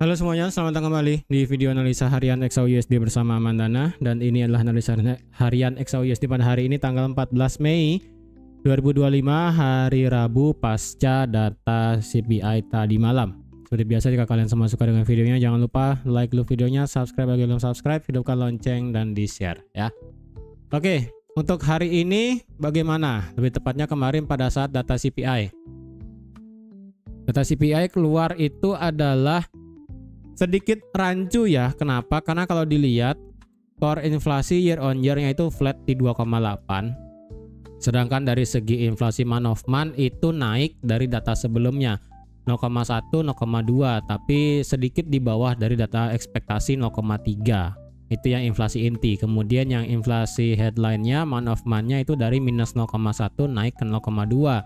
Halo semuanya, selamat datang kembali di video analisa harian XAUUSD bersama Mandana. Dan ini adalah analisa harian XAUUSD pada hari ini tanggal 14 Mei 2025, hari Rabu pasca data CPI tadi malam. Seperti biasa, jika kalian semua suka dengan videonya, jangan lupa like dulu videonya, subscribe bagi yang belum subscribe, hidupkan lonceng dan di share ya. Oke, untuk hari ini bagaimana? Lebih tepatnya kemarin pada saat data CPI. Data CPI keluar itu adalah sedikit rancu ya. Kenapa? Karena kalau dilihat core inflasi year on year-nya itu flat di 2,8. Sedangkan dari segi inflasi month of month itu naik dari data sebelumnya 0,1, 0,2, tapi sedikit di bawah dari data ekspektasi 0,3. Itu yang inflasi inti. Kemudian yang inflasi headline-nya month of month-nya itu dari minus 0,1 naik ke 0,2.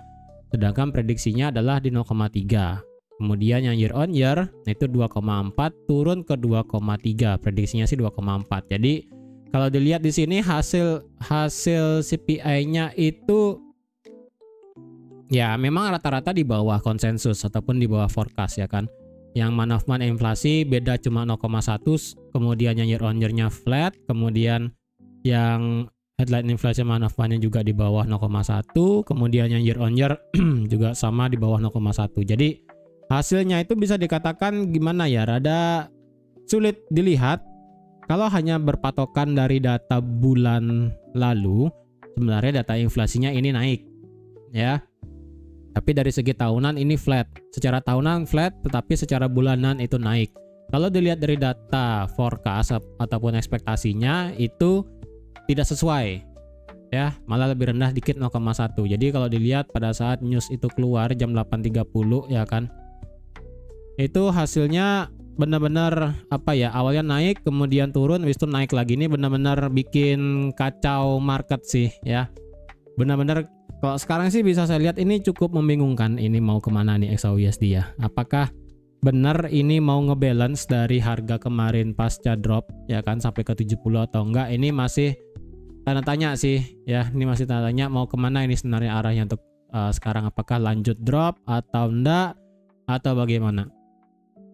Sedangkan prediksinya adalah di 0,3. Kemudian yang year on year itu 2,4 turun ke 2,3. Prediksinya sih 2,4. Jadi kalau dilihat di sini hasil CPI-nya itu ya memang rata-rata di bawah konsensus ataupun di bawah forecast ya kan. Yang month of month inflasi beda cuma 0,1, kemudian yang year on year-nya flat, kemudian yang headline inflation month of month-nya juga di bawah 0,1, kemudian yang year on year juga sama di bawah 0,1. Jadi hasilnya itu bisa dikatakan gimana ya, rada sulit dilihat kalau hanya berpatokan dari data bulan lalu. Sebenarnya data inflasinya ini naik ya, tapi dari segi tahunan ini flat. Secara tahunan flat, tetapi secara bulanan itu naik. Kalau dilihat dari data forecast ataupun ekspektasinya itu tidak sesuai ya, malah lebih rendah dikit 0,1. Jadi kalau dilihat pada saat news itu keluar jam 8.30 ya kan, itu hasilnya benar-benar apa ya, awalnya naik kemudian turun habis itu naik lagi. Ini benar-benar bikin kacau market sih ya, benar-benar. Kalau sekarang sih bisa saya lihat ini cukup membingungkan. Ini mau kemana nih XAUUSD ya? Apakah benar ini mau ngebalance dari harga kemarin pasca drop ya kan sampai ke 70 atau enggak? Ini masih tanda tanya sih ya, ini masih tanda tanya mau kemana ini sebenarnya arahnya untuk sekarang. Apakah lanjut drop atau enggak atau bagaimana?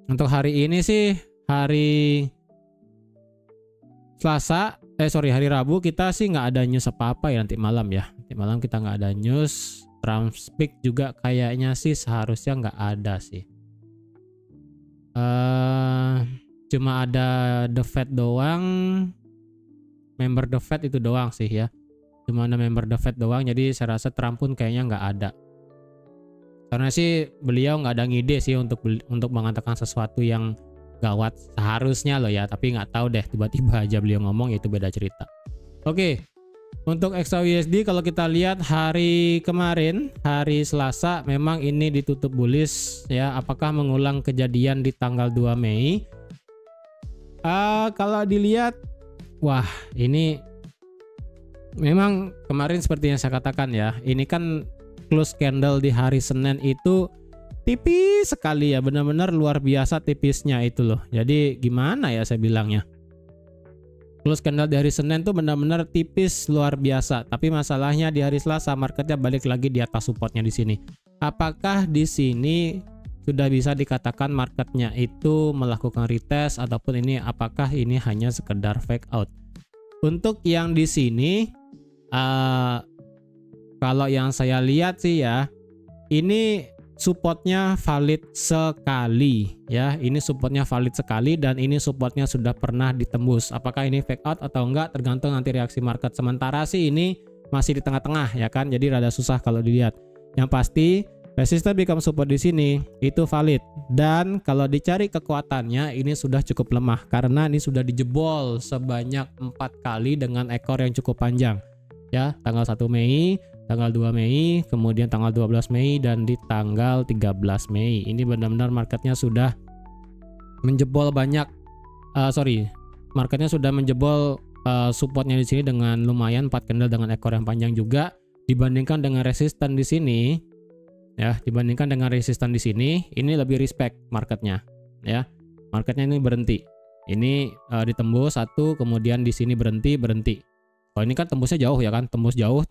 Untuk hari ini sih hari hari Rabu kita sih nggak ada news apa-apa ya nanti malam ya. Nanti malam kita nggak ada news. Trumpspeak juga kayaknya sih seharusnya nggak ada sih. Cuma ada The Fed doang, member The Fed itu doang sih ya. Cuma ada member The Fed doang, jadi saya rasa Trump pun kayaknya nggak ada. Karena sih beliau nggak ada ngide sih untuk mengatakan sesuatu yang gawat seharusnya loh ya, tapi nggak tahu deh, tiba-tiba aja beliau ngomong, itu beda cerita. Oke, untuk XAUUSD kalau kita lihat hari kemarin, hari Selasa, memang ini ditutup bullish ya. Apakah mengulang kejadian di tanggal 2 Mei? Kalau dilihat, wah ini memang kemarin seperti yang saya katakan ya, ini kan close candle di hari Senin itu tipis sekali ya, benar-benar luar biasa tipisnya itu loh. Jadi gimana ya saya bilangnya, close candle di hari Senin tuh benar-benar tipis luar biasa. Tapi masalahnya di hari Selasa marketnya balik lagi di atas supportnya di sini. Apakah di sini sudah bisa dikatakan marketnya itu melakukan retest ataupun ini apakah ini hanya sekedar fake out? Untuk yang di sini kalau yang saya lihat sih ya, ini supportnya valid sekali ya. Ini supportnya valid sekali dan ini supportnya sudah pernah ditembus. Apakah ini fake out atau enggak tergantung nanti reaksi market. Sementara sih ini masih di tengah-tengah ya kan, jadi rada susah kalau dilihat. Yang pasti resistance become support di sini itu valid, dan kalau dicari kekuatannya ini sudah cukup lemah karena ini sudah dijebol sebanyak 4 kali dengan ekor yang cukup panjang ya. Tanggal 1 Mei, tanggal 2 Mei, kemudian tanggal 12 Mei, dan di tanggal 13 Mei. Ini benar-benar marketnya sudah menjebol banyak, marketnya sudah menjebol supportnya di sini dengan lumayan 4 candle dengan ekor yang panjang juga. Dibandingkan dengan resisten di sini, ya, dibandingkan dengan resisten di sini, ini lebih respect marketnya, ya. Marketnya ini berhenti, ini ditembus satu, kemudian di sini berhenti. Kalau ini kan tembusnya jauh ya kan, tembus jauh.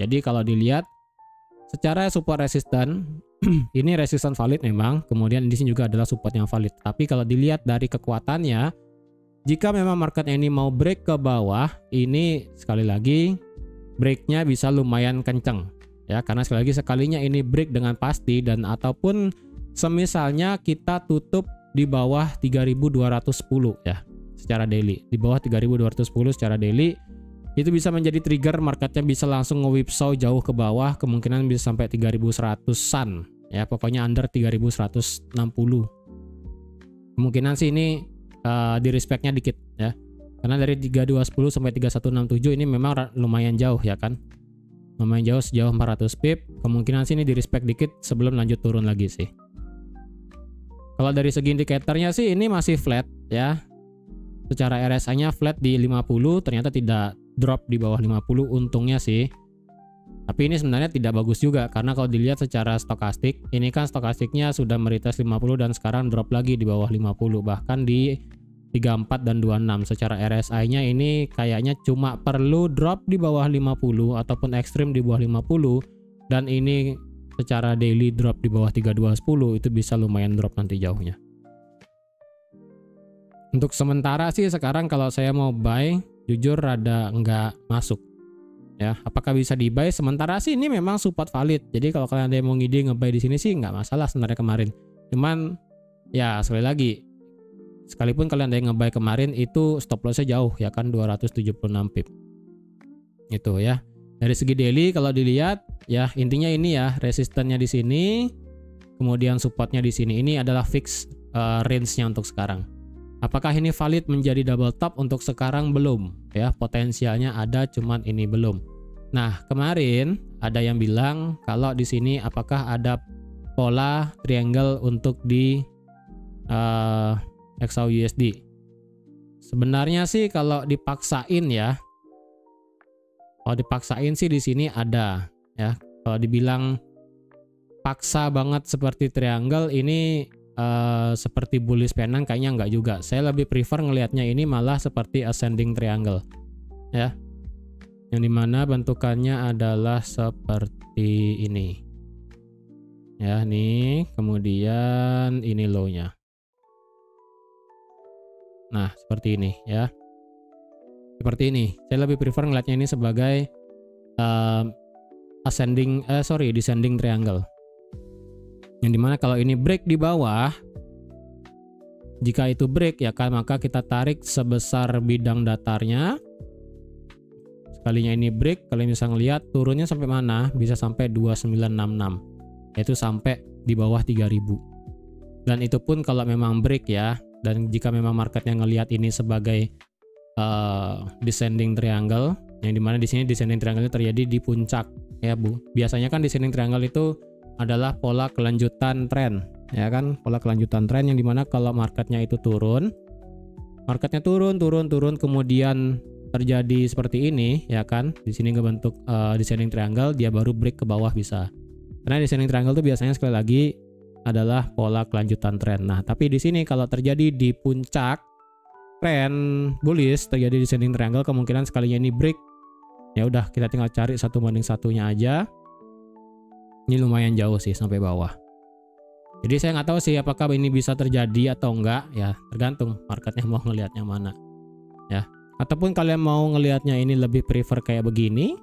Jadi kalau dilihat secara support resisten Ini resistance valid memang, kemudian di sini juga adalah support yang valid. Tapi kalau dilihat dari kekuatannya, jika memang marketnya ini mau break ke bawah, ini sekali lagi breaknya bisa lumayan kenceng ya, karena sekali lagi sekalinya ini break dengan pasti dan ataupun semisalnya kita tutup di bawah 3210 ya secara daily, di bawah 3210 secara daily, itu bisa menjadi trigger marketnya bisa langsung nge-whipsaw jauh ke bawah, kemungkinan bisa sampai 3100-an ya, pokoknya under 3160. Kemungkinan sih ini di respectnya dikit ya, karena dari 3210 sampai 3167 ini memang lumayan jauh ya kan, lumayan jauh, sejauh 400 pip. Kemungkinan sih ini di respect dikit sebelum lanjut turun lagi sih. Kalau dari segi indikatornya sih ini masih flat ya, secara RSI-nya flat di 50, ternyata tidak drop di bawah 50, untungnya sih. Tapi ini sebenarnya tidak bagus juga, karena kalau dilihat secara stokastik, ini kan stokastiknya sudah meretest 50 dan sekarang drop lagi di bawah 50, bahkan di 34 dan 26. Secara RSI-nya ini kayaknya cuma perlu drop di bawah 50 ataupun ekstrim di bawah 50, dan ini secara daily drop di bawah 3210, itu bisa lumayan drop nanti jauhnya. Untuk sementara sih sekarang kalau saya mau buy, jujur rada nggak masuk ya. Apakah bisa di buy? Sementara sih ini memang support valid, jadi kalau kalian ada yang mau ngide nge-buy di sini sih nggak masalah sebenarnya kemarin. Cuman ya sekali lagi, sekalipun kalian ada yang nge-buy kemarin, itu stop lossnya jauh ya kan, 276 pip itu ya. Dari segi daily kalau dilihat ya, intinya ini ya, resistennya di sini, kemudian supportnya di sini. Ini adalah fix range-nya untuk sekarang. Apakah ini valid menjadi double top? Untuk sekarang belum ya, potensialnya ada, cuman ini belum. Nah, kemarin ada yang bilang kalau di sini apakah ada pola triangle untuk di XAUUSD. Sebenarnya sih kalau dipaksain ya, kalau dipaksain sih di sini ada ya. Kalau dibilang paksa banget seperti triangle ini, seperti bullish pennant, kayaknya enggak juga. Saya lebih prefer ngelihatnya ini malah seperti ascending triangle ya, yang dimana bentukannya adalah seperti ini ya, nih kemudian ini low-nya. Nah seperti ini ya, seperti ini. Saya lebih prefer ngelihatnya ini sebagai descending triangle, yang dimana kalau ini break di bawah, jika itu break ya kan, maka kita tarik sebesar bidang datarnya. Sekalinya ini break, kalian bisa ngelihat turunnya sampai mana, bisa sampai 2966, yaitu sampai di bawah 3000. Dan itu pun kalau memang break ya, dan jika memang marketnya ngelihat ini sebagai descending triangle, yang dimana di sini descending triangle terjadi di puncak ya Bu. Biasanya kan descending triangle itu adalah pola kelanjutan tren ya kan, pola kelanjutan tren, yang dimana kalau marketnya itu turun, marketnya turun, kemudian terjadi seperti ini ya kan, di sini ngebentuk descending triangle, dia baru break ke bawah bisa. Karena descending triangle itu biasanya sekali lagi adalah pola kelanjutan tren. Nah tapi di sini kalau terjadi di puncak tren bullish, terjadi descending triangle, kemungkinan sekalinya ini break, ya udah kita tinggal cari 1:1-nya aja. Ini lumayan jauh sih sampai bawah. Jadi saya nggak tahu sih apakah ini bisa terjadi atau enggak ya, tergantung marketnya mau ngelihatnya mana ya. Ataupun kalian mau ngelihatnya ini lebih prefer kayak begini,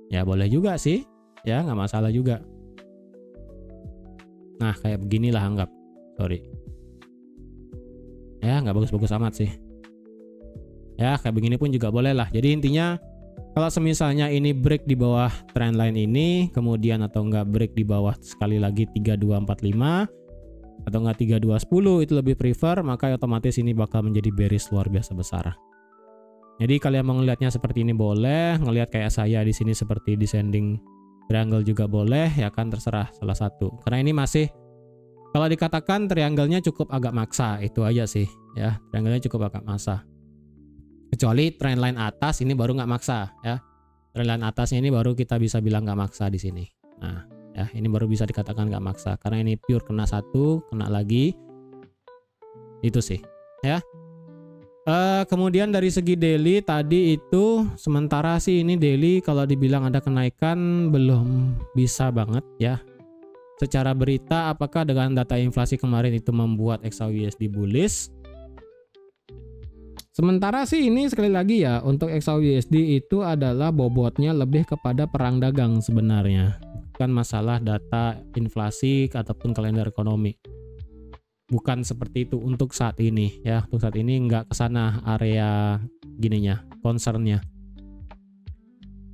ya boleh juga sih ya, nggak masalah juga. Nah kayak beginilah anggap, sorry ya, nggak bagus-bagus amat sih ya, kayak begini pun juga boleh lah. Jadi intinya kalau semisalnya ini break di bawah trendline ini, kemudian atau enggak break di bawah sekali lagi 3245 atau enggak 3210, itu lebih prefer, maka otomatis ini bakal menjadi bearish luar biasa besar. Jadi kalian mau ngelihatnya seperti ini boleh, ngelihat kayak saya di sini seperti descending triangle juga boleh ya kan, terserah salah satu. Karena ini masih, kalau dikatakan triangle-nya cukup agak maksa, itu aja sih ya, triangle-nya cukup agak maksa. Kecuali trendline atas ini baru nggak maksa ya, trendline atasnya ini baru kita bisa bilang nggak maksa di sini. Nah ya, ini baru bisa dikatakan nggak maksa karena ini pure kena satu, kena lagi, itu sih ya. Kemudian dari segi daily tadi itu, sementara sih ini daily kalau dibilang ada kenaikan belum bisa banget ya. secara berita apakah dengan data inflasi kemarin itu membuat XAUUSD bullish? Sementara sih ini sekali lagi ya, untuk XAUUSD itu adalah bobotnya lebih kepada perang dagang sebenarnya, bukan masalah data inflasi ataupun kalender ekonomi. Bukan seperti itu untuk saat ini ya, untuk saat ini nggak kesana area gininya, concernnya.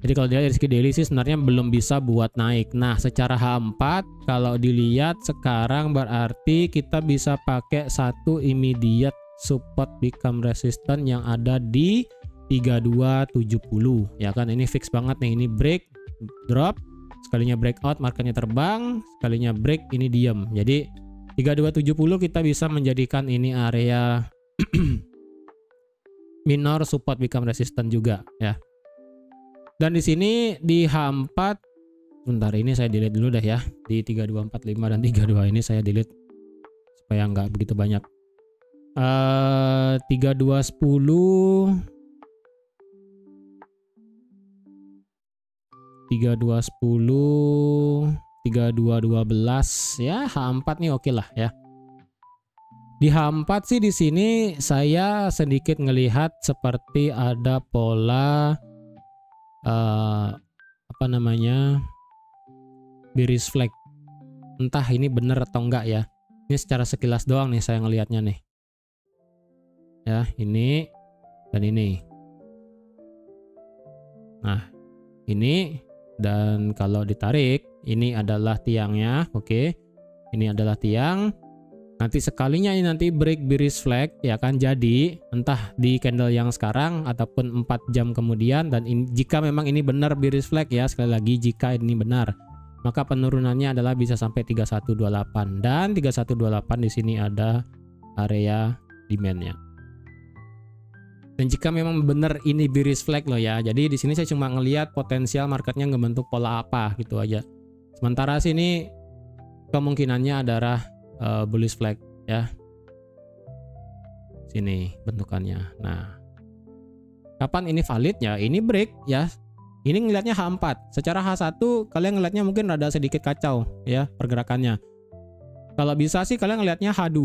Jadi kalau dilihat dari segi daily sih sebenarnya belum bisa buat naik. Nah secara H4 kalau dilihat sekarang berarti kita bisa pakai satu immediate support become resistant yang ada di 3270 ya kan. Ini fix banget nih, ini break drop, sekalinya breakout marketnya terbang, sekalinya break ini diam. Jadi 3270 kita bisa menjadikan ini area minor support become resistant juga ya. Dan di sini di H4 bentar, ini saya delete dulu dah ya. Di 3245 dan 32 ini saya delete supaya nggak begitu banyak. 3210 3210 3212 ya, H4 nih oke lah ya. Di H4 sih di sini saya sedikit ngelihat seperti ada pola apa namanya, bearish flag. Entah ini bener atau enggak ya. Ini secara sekilas doang nih saya ngelihatnya nih. Ya, ini dan ini. Nah, ini dan kalau ditarik ini adalah tiangnya, oke. Ini adalah tiang. Nanti sekalinya ini nanti break bearish flag ya kan, jadi entah di candle yang sekarang ataupun 4 jam kemudian. Dan jika memang ini benar bearish flag ya, sekali lagi jika ini benar, maka penurunannya adalah bisa sampai 3128 dan 3128 di sini ada area demandnya. Dan jika memang benar ini bearish flag loh ya, jadi di sini saya cuma ngelihat potensial marketnya ngebentuk pola apa gitu aja. Sementara sini kemungkinannya adalah bullish flag ya, sini bentukannya. Nah kapan ini valid ya, ini break ya, ini ngelihatnya H4. Secara H1 kalian ngelihatnya mungkin rada sedikit kacau ya pergerakannya. Kalau bisa sih kalian ngelihatnya H2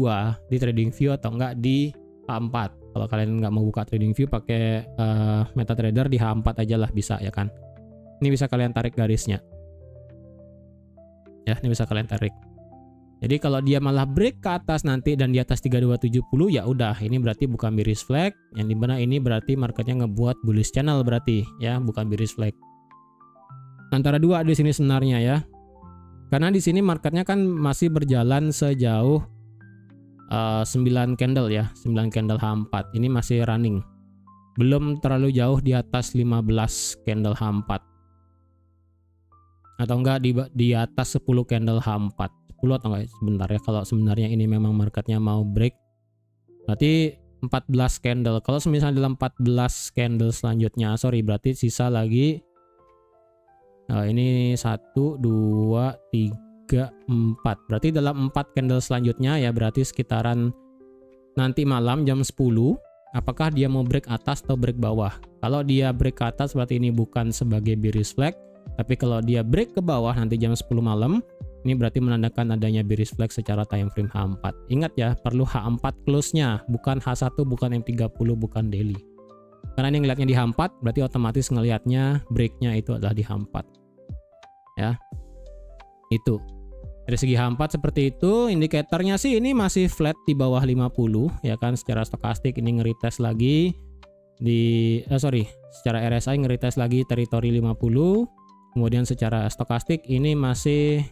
di trading view atau enggak di H4. Kalau kalian nggak mau buka trading view pakai MetaTrader, di H4 aja lah bisa ya kan. Ini bisa kalian tarik garisnya ya, ini bisa kalian tarik. Jadi kalau dia malah break ke atas nanti dan di atas 3270 ya udah, ini berarti bukan bearish flag, yang dimana ini berarti marketnya ngebuat bullish channel berarti ya, bukan bearish flag. Antara dua di sini sebenarnya ya, karena di sini marketnya kan masih berjalan sejauh 9 candle ya, 9 candle H4 ini masih running, belum terlalu jauh di atas 15 candle H4 atau enggak di atas 10 candle H4. 10 atau enggak sebentar ya, kalau sebenarnya ini memang marketnya mau break berarti 14 candle. Kalau misalnya dalam 14 candle selanjutnya, sorry, berarti sisa lagi ini 1 2 3 4, berarti dalam 4 candle selanjutnya ya, berarti sekitaran nanti malam jam 10 apakah dia mau break atas atau break bawah. Kalau dia break ke atas berarti ini bukan sebagai bearish flag, tapi kalau dia break ke bawah nanti jam 10 malam, ini berarti menandakan adanya bearish flag secara time frame H4. Ingat ya, perlu H4 close-nya, bukan H1, bukan M30, bukan daily. Karena ini ngelihatnya di H4, berarti otomatis ngelihatnya break-nya itu adalah di H4. Ya. Itu. Dari segi H4 seperti itu, indikatornya sih ini masih flat di bawah 50 ya kan. Secara stokastik ini nge-retest lagi di secara RSI nge-retest lagi teritori 50. Kemudian secara stokastik ini masih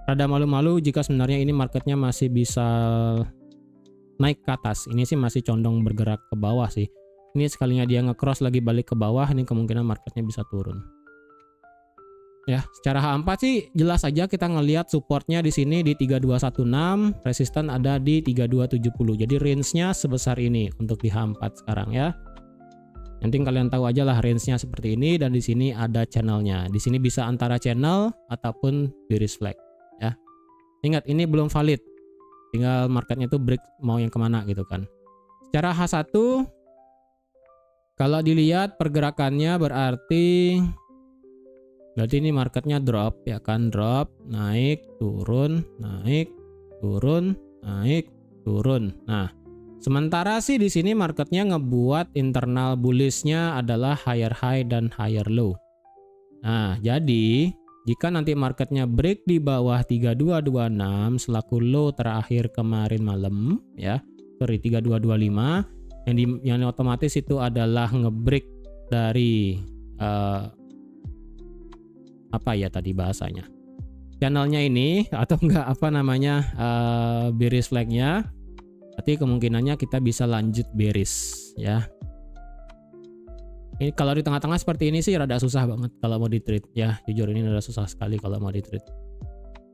rada malu-malu jika sebenarnya ini marketnya masih bisa naik ke atas. Ini sih masih condong bergerak ke bawah sih. Ini sekalinya dia nge-cross lagi balik ke bawah, ini kemungkinan marketnya bisa turun. Ya, secara H4 sih jelas aja kita ngelihat supportnya di sini di 3216, resisten ada di 3270. Jadi range-nya sebesar ini untuk di H4 sekarang ya. Nanti kalian tahu aja lah range-nya seperti ini, dan di sini ada channelnya. Di sini bisa antara channel ataupun bearish flag ya. Ingat ini belum valid. Tinggal marketnya tuh break mau yang kemana gitu kan. Secara H1 kalau dilihat pergerakannya berarti Berarti ini marketnya drop ya kan, drop, naik, turun, naik, turun, naik, turun. Nah, sementara sih di sini marketnya ngebuat internal bullishnya adalah higher high dan higher low. Nah, jadi jika nanti marketnya break di bawah 3226 selaku low terakhir kemarin malam ya, sorry 3225, yang otomatis itu adalah ngebreak dari apa ya tadi bahasanya, channelnya ini atau enggak apa namanya, bearish flagnya, berarti kemungkinannya kita bisa lanjut bearish ya. Ini kalau di tengah-tengah seperti ini sih rada susah banget kalau mau di trade ya, jujur ini rada susah sekali kalau mau di trade.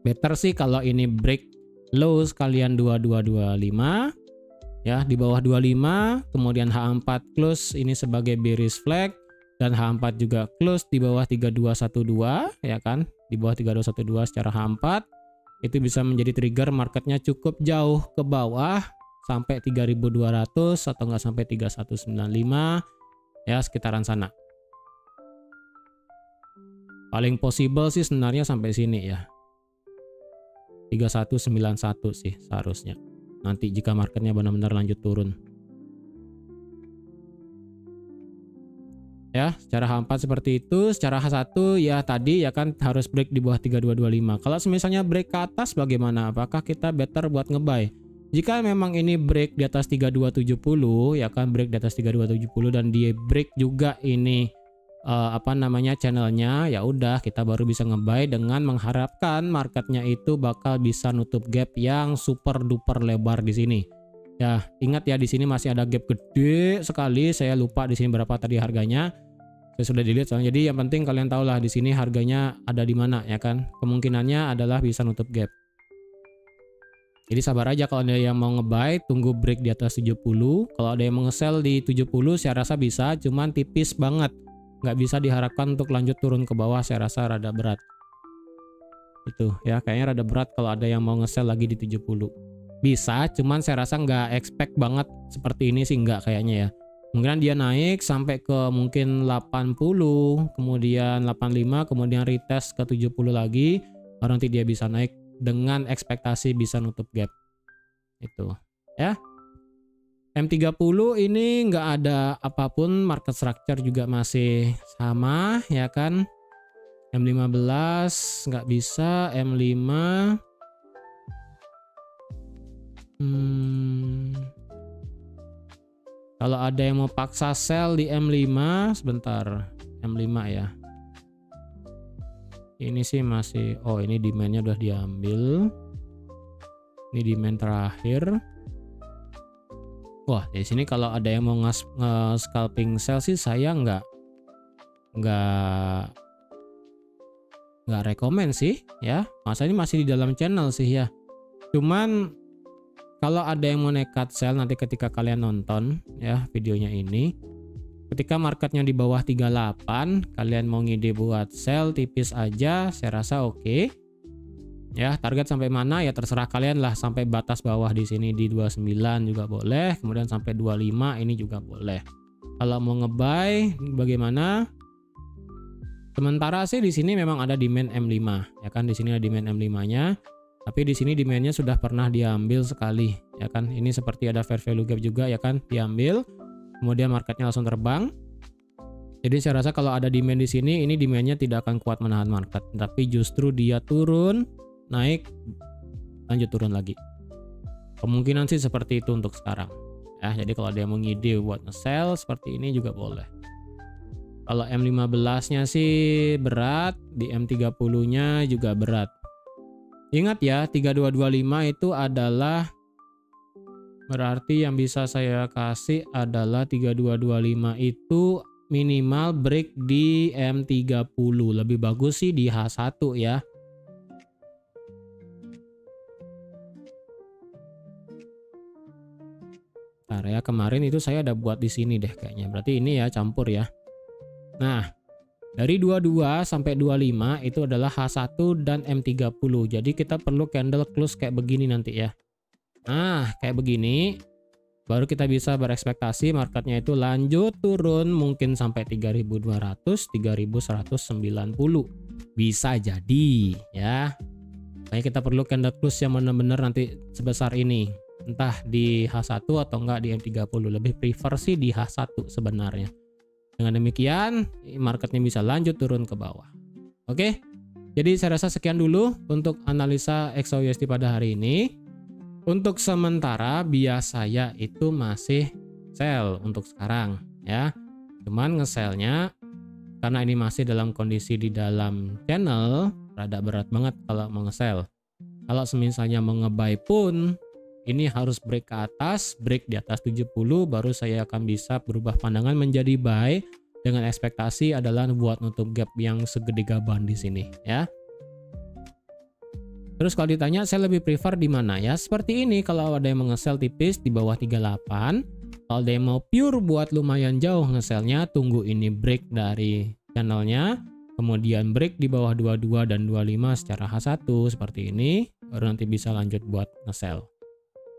Better sih kalau ini break low sekalian 2225 ya, di bawah 25, kemudian H4 close ini sebagai bearish flag, dan H4 juga close di bawah 3212 ya kan, di bawah 3212 secara H4 itu bisa menjadi trigger marketnya cukup jauh ke bawah sampai 3200 atau enggak sampai 3195 ya, sekitaran sana. Paling possible sih sebenarnya sampai sini ya, 3191 sih seharusnya nanti jika marketnya benar-benar lanjut turun. Ya, secara H4 seperti itu, secara H1 ya tadi ya kan harus break di bawah 3225. Kalau misalnya break ke atas bagaimana? Apakah kita better buat ngebuy? Jika memang ini break di atas 3270 ya kan, break di atas 3270 dan dia break juga ini apa namanya channelnya, ya udah kita baru bisa ngebuy dengan mengharapkan marketnya itu bakal bisa nutup gap yang super duper lebar di sini. Ya, ingat ya di sini masih ada gap gede sekali. Saya lupa di sini berapa tadi harganya. Saya sudah dilihat soalnya. Jadi yang penting kalian tahu lah di sini harganya ada di mana ya kan. Kemungkinannya adalah bisa nutup gap. Jadi sabar aja kalau ada yang mau nge-buy, tunggu break di atas 70. Kalau ada yang mau nge-sell di 70 saya rasa bisa, cuman tipis banget. Nggak bisa diharapkan untuk lanjut turun ke bawah, saya rasa rada berat. Itu ya, kayaknya rada berat kalau ada yang mau nge-sell lagi di 70. Bisa, cuman saya rasa nggak expect banget seperti ini sih, nggak kayaknya ya. Mungkin dia naik sampai ke mungkin 80, kemudian 85, kemudian retest ke 70 lagi, baru nanti dia bisa naik dengan ekspektasi bisa nutup gap. Itu ya. M30 ini nggak ada apapun, market structure juga masih sama ya kan. M15 nggak bisa, M5 kalau ada yang mau paksa sell di M5, sebentar, M5 ya. Ini sih masih, oh ini demandnya udah diambil. Ini demand terakhir. Wah, di sini kalau ada yang mau nge-scalping sell sih saya nggak rekomen sih ya. Masa ini masih di dalam channel sih ya. Cuman kalau ada yang mau nekat sell nanti ketika kalian nonton ya videonya ini, ketika marketnya di bawah 38, kalian mau ngide buat sell tipis aja, saya rasa oke. Ya, target sampai mana ya terserah kalian lah, sampai batas bawah di sini di 29 juga boleh, kemudian sampai 25 ini juga boleh. Kalau mau ngebuy bagaimana? Sementara sih di sini memang ada demand M5 ya kan, di sini ada demand M5-nya. Tapi di sini demandnya sudah pernah diambil sekali ya kan. Ini seperti ada fair value gap juga ya kan, diambil. Kemudian marketnya langsung terbang. Jadi saya rasa kalau ada demand di sini, ini demandnya tidak akan kuat menahan market, tapi justru dia turun, naik, lanjut turun lagi. Kemungkinan sih seperti itu untuk sekarang. Ya, jadi kalau ada yang mau ngide buat nge-sell seperti ini juga boleh. Kalau M15-nya sih berat, di M30-nya juga berat. Ingat ya, 3225 itu adalah berarti yang bisa saya kasih adalah 3225 itu minimal break di M30. Lebih bagus sih di H1 ya. Bentar ya, kemarin itu saya ada buat di sini deh kayaknya. Berarti ini ya campur ya. Nah, dari 22 sampai 25 itu adalah H1 dan M30. Jadi kita perlu candle close kayak begini nanti ya. Nah, kayak begini baru kita bisa berekspektasi marketnya itu lanjut turun mungkin sampai 3200, 3190. Bisa jadi ya. Makanya kita perlu candle close yang benar-benar nanti sebesar ini. Entah di H1 atau enggak di M30. Lebih prefer sih di H1 sebenarnya. Dengan demikian marketnya bisa lanjut turun ke bawah. Oke. Jadi saya rasa sekian dulu untuk analisa XAUUSD pada hari ini. Untuk sementara bias saya itu masih sell untuk sekarang ya. Cuman nge-sellnya karena ini masih dalam kondisi di dalam channel, rada berat banget kalau mau nge-sell. Kalau misalnya mau nge-buy pun ini harus break ke atas, break di atas 70 baru saya akan bisa berubah pandangan menjadi buy dengan ekspektasi adalah buat nutup gap yang segede gaban di sini ya. Terus kalau ditanya saya lebih prefer di mana ya? Seperti ini kalau ada yang mau nge-sell tipis di bawah 38. Kalau ada yang mau pure buat lumayan jauh nge-sellnya, tunggu ini break dari channelnya, kemudian break di bawah 22 dan 25 secara H1 seperti ini, baru nanti bisa lanjut buat nge-sell.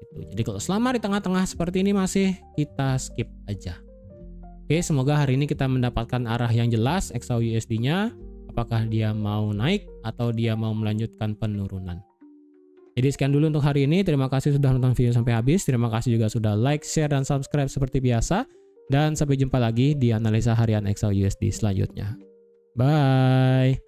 Gitu. Jadi kalau selama di tengah-tengah seperti ini masih, kita skip aja. Oke, semoga hari ini kita mendapatkan arah yang jelas XAUUSD-nya, apakah dia mau naik atau dia mau melanjutkan penurunan. Jadi sekian dulu untuk hari ini. Terima kasih sudah nonton video sampai habis. Terima kasih juga sudah like, share, dan subscribe seperti biasa. Dan sampai jumpa lagi di analisa harian XAUUSD selanjutnya. Bye.